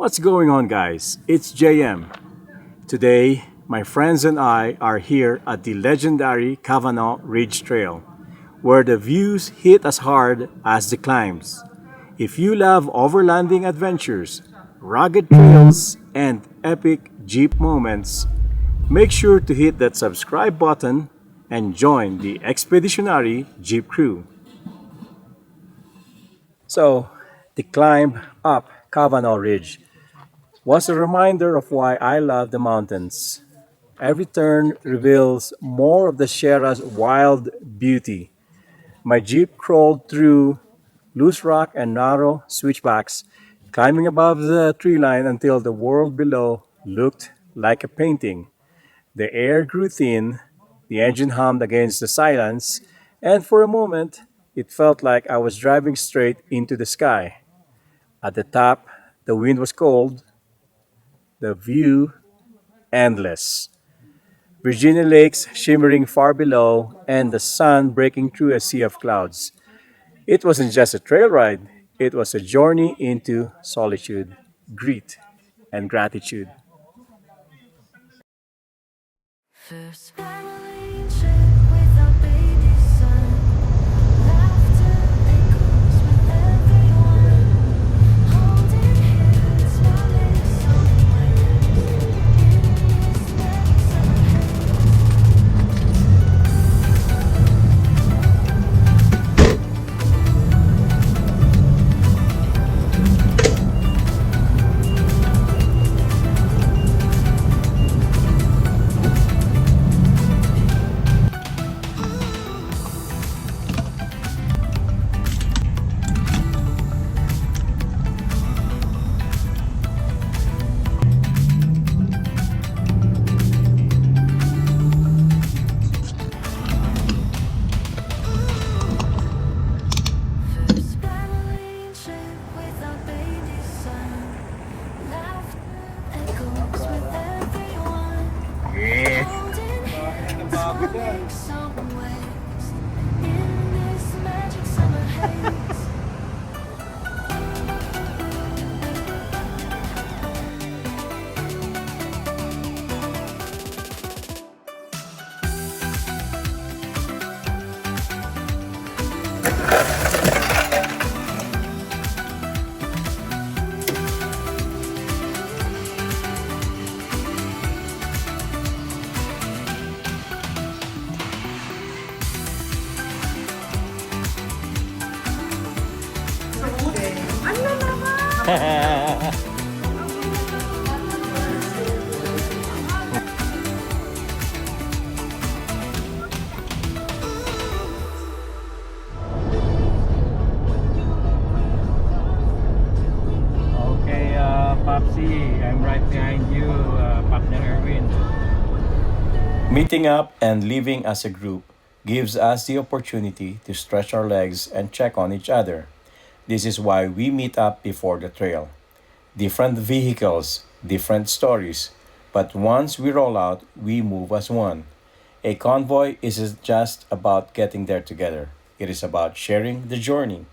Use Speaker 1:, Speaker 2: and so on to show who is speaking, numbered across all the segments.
Speaker 1: What's going on, guys? It's JM. Today, my friends and I are here at the legendary Kavanaugh Ridge Trail, where the views hit as hard as the climbs. If you love overlanding adventures, rugged trails, and epic Jeep moments, make sure to hit that subscribe button and join the expeditionary Jeep crew. So, the climb up Kavanaugh Ridge was a reminder of why I love the mountains. Every turn reveals more of the Sierra's wild beauty. My jeep crawled through loose rock and narrow switchbacks, climbing above the tree line until the world below looked like a painting. The air grew thin, the engine hummed against the silence, and for a moment it felt like I was driving straight into the sky. At the top, the wind was cold, the view endless. Virginia Lakes shimmering far below, and the sun breaking through a sea of clouds. It wasn't just a trail ride, it was a journey into solitude, grit, and gratitude.
Speaker 2: First family trip without baby son. Laughter echoes with everyone. Holding hands, smiling somewhere. In this magic summer haze. First family trip without baby son. Laughter echoes with everyone. Holding hands, smiling somewhere. In this magic summer haze.
Speaker 1: Okay, Popsy, I'm right behind you, partner Erwin. Meeting up and living as a group gives us the opportunity to stretch our legs and check on each other. This is why we meet up before the trail. Different vehicles, different stories, but once we roll out, we move as one. A convoy isn't just about getting there together, it is about sharing the journey.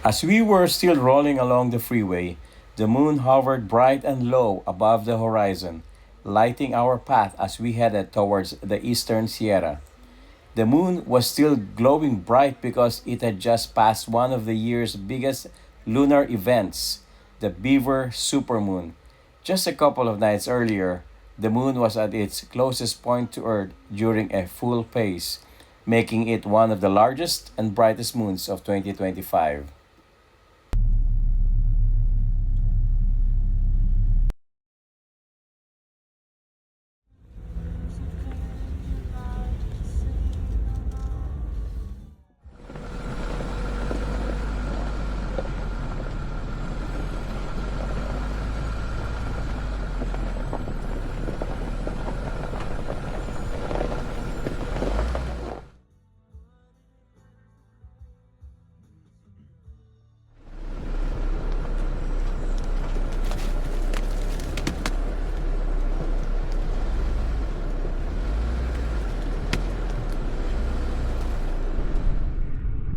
Speaker 1: As we were still rolling along the freeway, the moon hovered bright and low above the horizon, lighting our path as we headed towards the eastern Sierra. The moon was still glowing bright because it had just passed one of the year's biggest lunar events, the Beaver Supermoon. Just a couple of nights earlier, the moon was at its closest point to Earth during a full phase, making it one of the largest and brightest moons of 2025.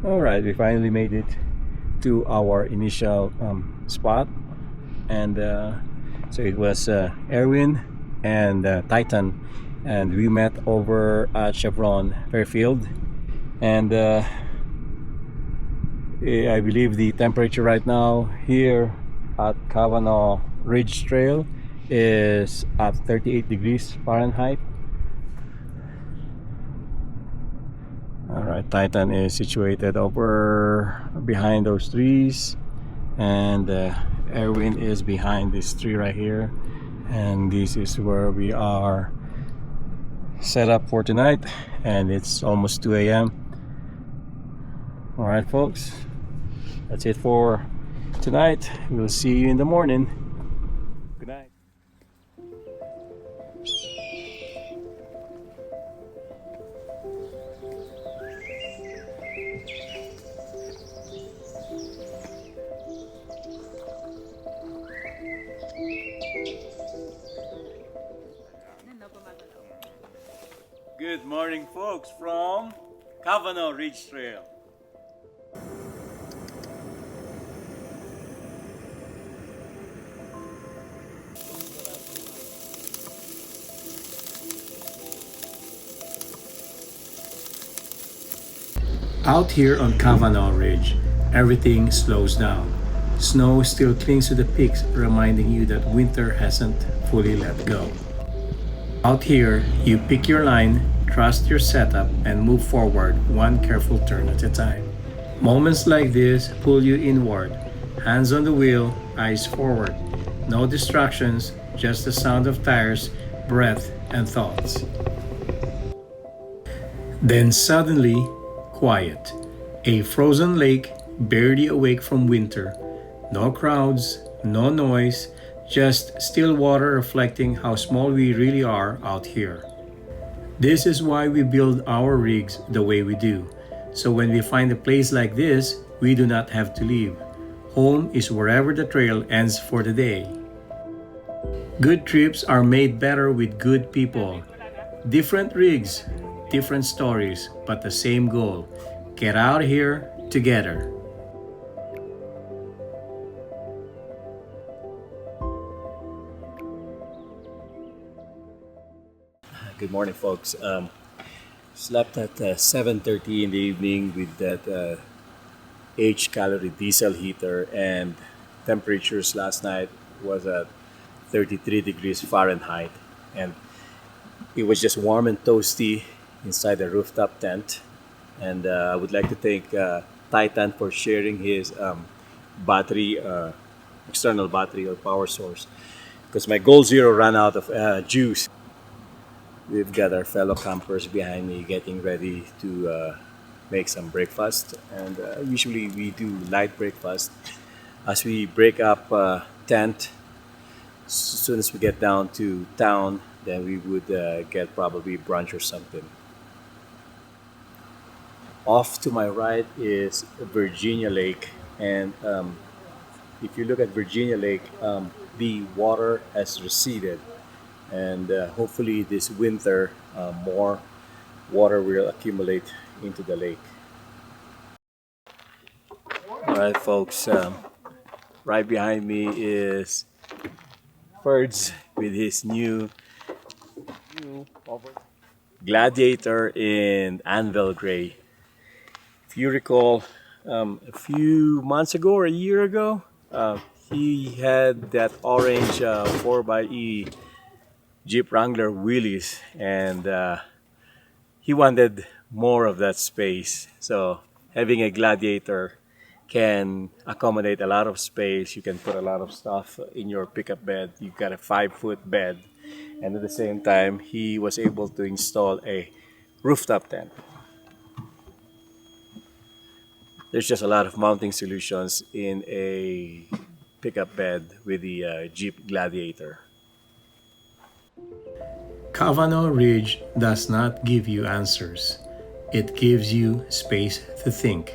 Speaker 1: Alright, we finally made it to our initial spot, and so it was Erwin and Titan, and we met over at Chevron Fairfield, and I believe the temperature right now here at Kavanaugh Ridge Trail is at 38 degrees Fahrenheit. Alright, Titan is situated over behind those trees, and Erwin is behind this tree right here, and this is where we are set up for tonight, and it's almost 2 a.m. Alright folks, that's it for tonight. We'll see you in the morning. Good night. Good morning folks from Kavanaugh Ridge Trail. Out here on Kavanaugh Ridge, everything slows down. Snow still clings to the peaks, reminding you that winter hasn't fully let go. Out here, you pick your line, trust your setup, and move forward one careful turn at a time. Moments like this pull you inward, hands on the wheel, eyes forward. No distractions, just the sound of tires, breath, and thoughts. Then suddenly, quiet. A frozen lake, barely awake from winter. No crowds, no noise, just still water reflecting how small we really are out here. This is why we build our rigs the way we do. So when we find a place like this, we do not have to leave. Home is wherever the trail ends for the day. Good trips are made better with good people. Different rigs, different stories, but the same goal. Get out of here together. Good morning folks. Slept at 7:30 in the evening with that H-calorie diesel heater, and temperatures last night was at 33 degrees Fahrenheit, and it was just warm and toasty inside the rooftop tent. And I would like to thank Titan for sharing his battery, external battery or power source, because my Goal Zero ran out of juice. We've got our fellow campers behind me getting ready to make some breakfast, and usually we do light breakfast as we break up tent. As soon as we get down to town, then we would get probably brunch or something. Off to my right is Virginia Lake, and if you look at Virginia Lake, the water has receded, and hopefully this winter more water will accumulate into the lake. All right folks, right behind me is Ferds with his new Gladiator in anvil gray. If you recall, a few months ago or a year ago, he had that orange 4xe Jeep Wrangler wheelies, and he wanted more of that space. So having a Gladiator can accommodate a lot of space. You can put a lot of stuff in your pickup bed. You've got a 5-foot bed, and at the same time he was able to install a rooftop tent. There's just a lot of mounting solutions in a pickup bed with the Jeep Gladiator. Kavanaugh Ridge does not give you answers. It gives you space to think.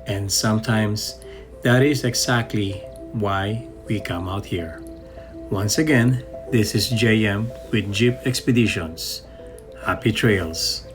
Speaker 1: And sometimes that is exactly why we come out here. Once again, this is JM with Jeep Expeditions. Happy trails!